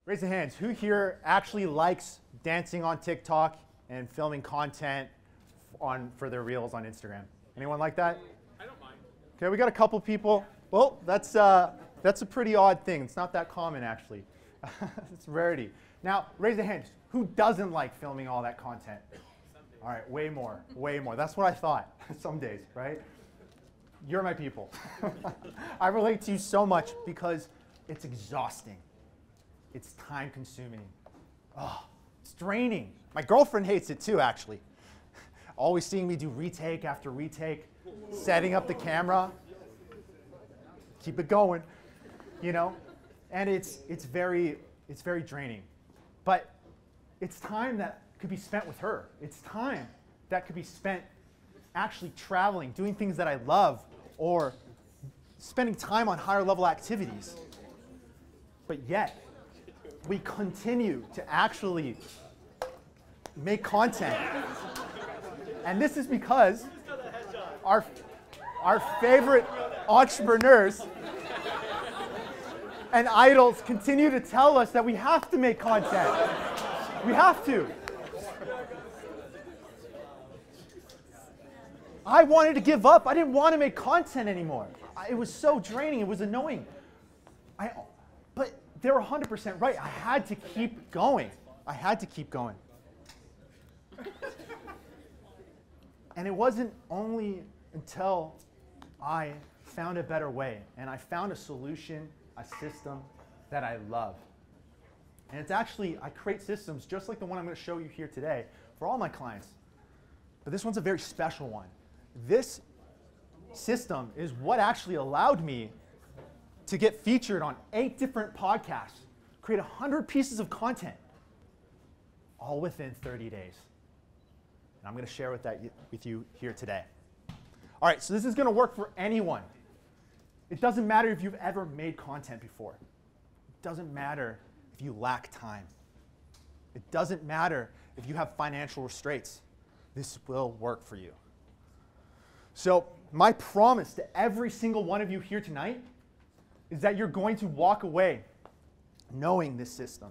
Raise your hands. Who here actually likes dancing on TikTok and filming content for their reels on Instagram? Anyone like that? I don't mind. Okay, we got a couple people. Well, that's a pretty odd thing. It's not that common, actually. It's a rarity. Now, raise your hands. Who doesn't like filming all that content? All right, way more, way more. That's what I thought some days, right? You're my people. I relate to you so much because it's exhausting. It's time-consuming. Oh, it's draining. My girlfriend hates it too, actually. Always seeing me do retake after retake, setting up the camera. Keep it going, you know? And it's very draining. But it's time that could be spent with her. It's time that could be spent actually traveling, doing things that I love, or spending time on higher level activities. But yet, we continue to actually make content. And this is because our favorite entrepreneurs and idols continue to tell us that we have to make content. We have to. I wanted to give up. I didn't want to make content anymore. It was so draining. It was annoying. But they were 100% right. I had to keep going. I had to keep going. And it wasn't only until I found a better way and I found a solution, a system that I love. And it's actually, I create systems just like the one I'm going to show you here today for all my clients. But this one's a very special one. This system is what actually allowed me to get featured on 8 different podcasts, create 100 pieces of content, all within 30 days. And I'm going to share with you here today. All right, so this is going to work for anyone. It doesn't matter if you've ever made content before. It doesn't matter if you lack time. It doesn't matter if you have financial restraints. This will work for you. So my promise to every single one of you here tonight is that you're going to walk away knowing this system.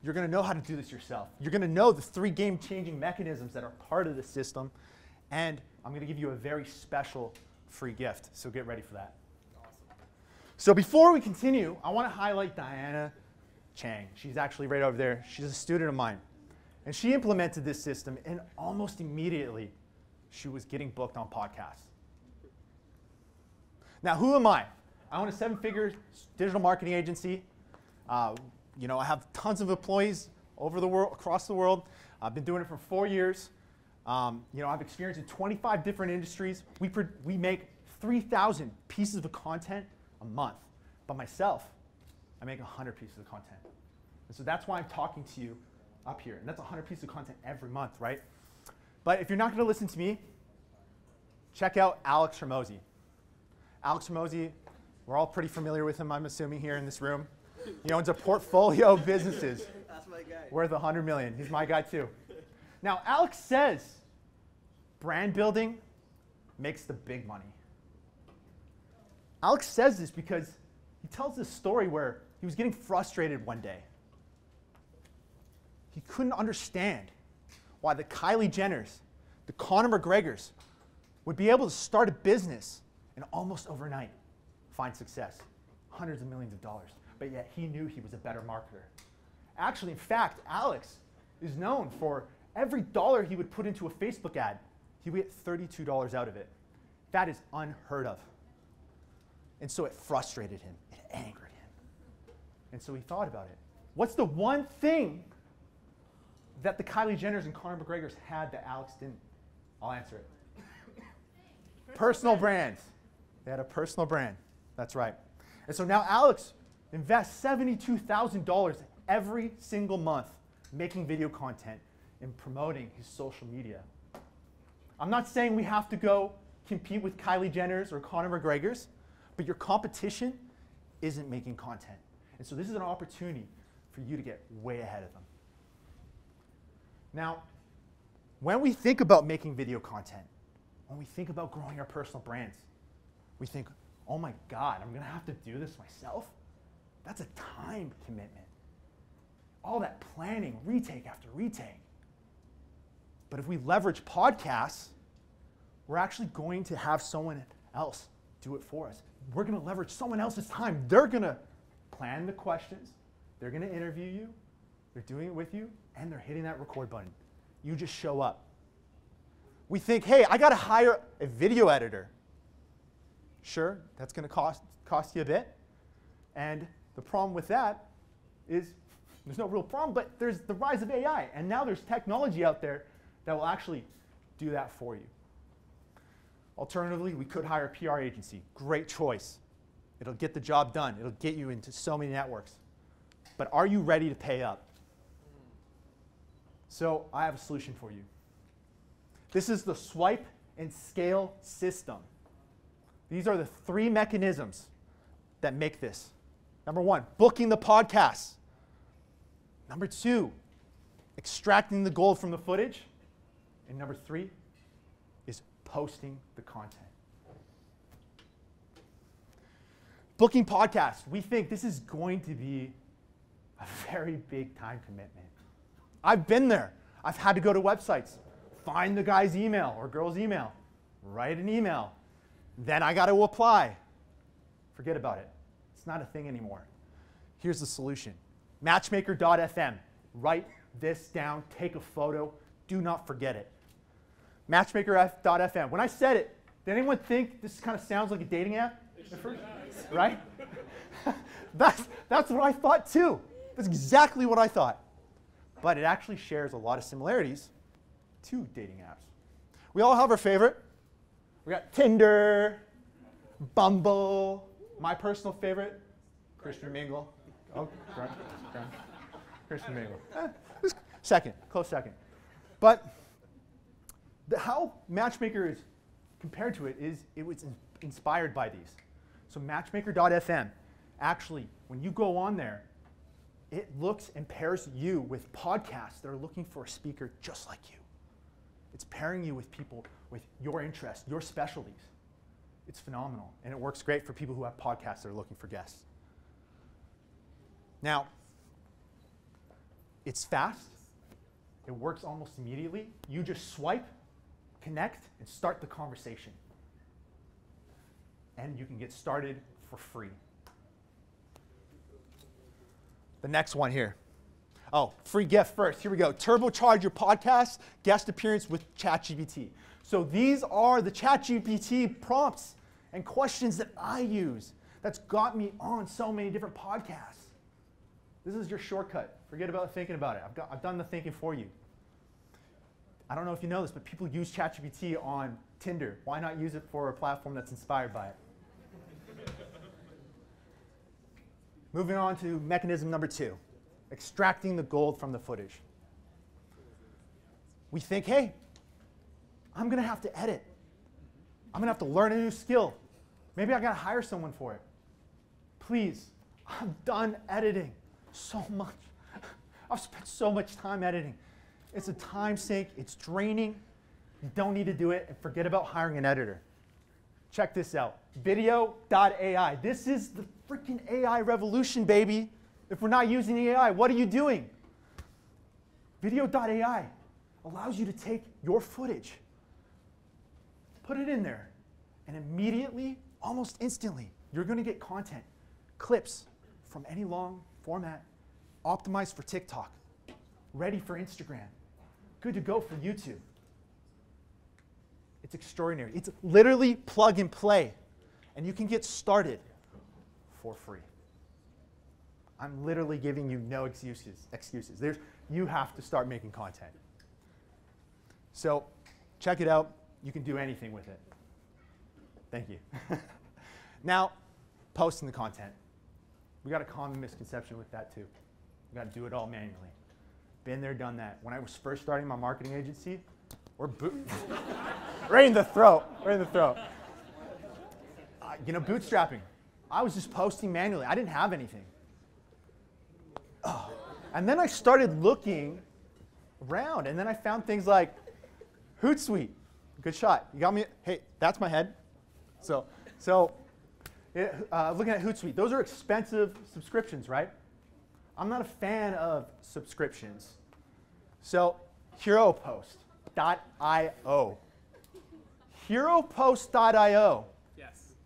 You're going to know how to do this yourself. You're going to know the 3 game-changing mechanisms that are part of the system. And I'm going to give you a very special free gift. So get ready for that. Awesome. So before we continue, I want to highlight Diana Chang. She's actually right over there. She's a student of mine. And she implemented this system, and almost immediately, she was getting booked on podcasts. Now, who am I? I own a 7-figure digital marketing agency. You know, I have tons of employees over the world, across the world. I've been doing it for 4 years. You know, I've experienced in 25 different industries. We make 3,000 pieces of content a month. But myself, I make 100 pieces of content. And so that's why I'm talking to you up here. And that's 100 pieces of content every month, right? But if you're not going to listen to me, check out Alex Hormozi. Alex Hormozi, we're all pretty familiar with him, I'm assuming, here in this room. He owns a portfolio of businesses worth $100 million. He's my guy, too. Now, Alex says brand building makes the big money. Alex says this because he tells this story where he was getting frustrated one day. He couldn't understand why the Kylie Jenners, the Conor McGregors, would be able to start a business and almost overnight find success, hundreds of millions of dollars. But yet he knew he was a better marketer. Actually, in fact, Alex is known for every dollar he would put into a Facebook ad, he would get $32 out of it. That is unheard of. And so it frustrated him. It angered him. And so he thought about it. What's the one thing that the Kylie Jenners and Conor McGregors had that Alex didn't? I'll answer it. Personal brands. They had a personal brand. That's right. And so now Alex invests $72,000 every single month making video content and promoting his social media. I'm not saying we have to go compete with Kylie Jenners or Conor McGregors, but your competition isn't making content. And so this is an opportunity for you to get way ahead of them. Now, when we think about making video content, when we think about growing our personal brands, we think, oh my God, I'm going to have to do this myself? That's a time commitment. all that planning, retake after retake. But if we leverage podcasts, we're actually going to have someone else do it for us. We're going to leverage someone else's time. They're going to plan the questions. They're going to interview you. They're doing it with you, and they're hitting that record button. You just show up. We think, hey, I got to hire a video editor. Sure, that's going to cost you a bit. And the problem with that is there's no real problem, but there's the rise of AI. And now there's technology out there that will actually do that for you. Alternatively, we could hire a PR agency. Great choice. It'll get the job done. It'll get you into so many networks. But are you ready to pay up? So I have a solution for you. This is the swipe and scale system. These are the 3 mechanisms that make this. Number 1, booking the podcasts. Number 2, extracting the gold from the footage. And number 3 is posting the content. Booking podcasts. We think this is going to be a very big time commitment. I've been there. I've had to go to websites, find the guy's email or girl's email, write an email. Then I got to apply. Forget about it. It's not a thing anymore. Here's the solution. Matchmaker.fm. Write this down. Take a photo. Do not forget it. Matchmaker.fm. When I said it, did anyone think this kind of sounds like a dating app? Right? That's what I thought too. That's exactly what I thought. But it actually shares a lot of similarities to dating apps. We all have our favorite. We got Tinder, Bumble, my personal favorite, Christian Mingle. Oh, right. Christian Mingle. Second, close second. But how Matchmaker is compared to it is it was inspired by these. So Matchmaker.fm, actually, when you go on there, it looks and pairs you with podcasts that are looking for a speaker just like you. It's pairing you with people with your interests, your specialties. It's phenomenal, and it works great for people who have podcasts that are looking for guests. Now, it's fast. It works almost immediately. You just swipe, connect, and start the conversation. And you can get started for free. The next one here. Oh, free gift first. Here we go. Turbocharge your podcast, guest appearance with ChatGPT. So these are the ChatGPT prompts and questions that I use that's got me on so many different podcasts. This is your shortcut. Forget about thinking about it. I've done the thinking for you. I don't know if you know this, but people use ChatGPT on Tinder. Why not use it for a platform that's inspired by it? Moving on to mechanism number 2, extracting the gold from the footage. We think, hey, I'm going to have to edit. I'm going to have to learn a new skill. Maybe I got to hire someone for it. Please, I'm done editing so much. I've spent so much time editing. It's a time sink. It's draining. You don't need to do it, and forget about hiring an editor. Check this out. Video.ai. This is the freaking AI revolution, baby. If we're not using AI, what are you doing? Video.ai allows you to take your footage, put it in there, and immediately, almost instantly, you're going to get content, clips from any long format, optimized for TikTok, ready for Instagram, good to go for YouTube. It's extraordinary. It's literally plug and play, and you can get started for free. I'm literally giving you no excuses. You have to start making content. So check it out. You can do anything with it. Thank you. Now, posting the content. We got a common misconception with that too. We got to do it all manually. Been there, done that. When I was first starting my marketing agency, right in the throat. Bootstrapping. I was just posting manually. I didn't have anything. Oh. And then I started looking around, and then I found things like Hootsuite. Good shot. You got me. Hey, that's my head. So looking at Hootsuite, those are expensive subscriptions, right? I'm not a fan of subscriptions. So HeroPost.io. HeroPost.io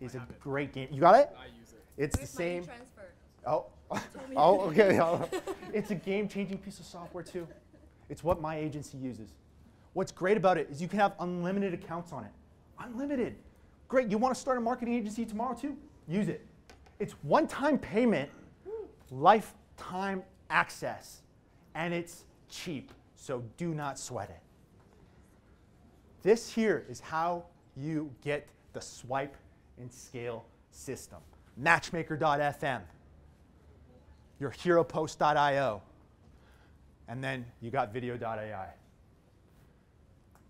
is a great game. You got it? I use it. It's the same. Transfer. Oh, oh, okay. It's a game-changing piece of software too. It's what my agency uses. What's great about it is you can have unlimited accounts on it. Unlimited. Great. You want to start a marketing agency tomorrow too? Use it. It's one-time payment, lifetime access, and it's cheap. So do not sweat it. This here is how you get the swipe and scale system. Matchmaker.fm, your HeroPost.io, and then you got video.ai.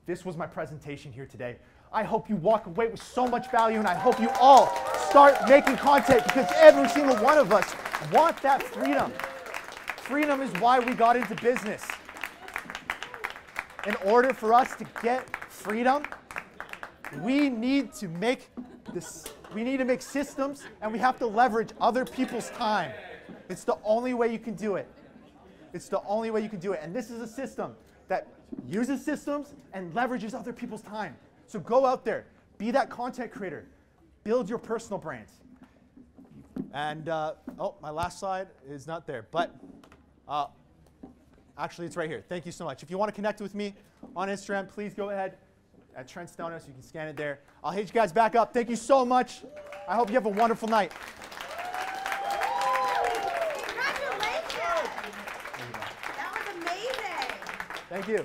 This was my presentation here today. I hope you walk away with so much value, and I hope you all start making content, because every single one of us want that freedom. Freedom is why we got into business. In order for us to get freedom, we need to make systems, and we have to leverage other people's time. It's the only way you can do it. It's the only way you can do it. And this is a system that uses systems and leverages other people's time. So go out there, be that content creator, build your personal brands. And oh, my last slide is not there, but actually it's right here. Thank you so much. If you want to connect with me on Instagram, please go ahead at Trent Stonehouse. You can scan it there. I'll hit you guys back up. Thank you so much. I hope you have a wonderful night. Congratulations! That was amazing. Thank you.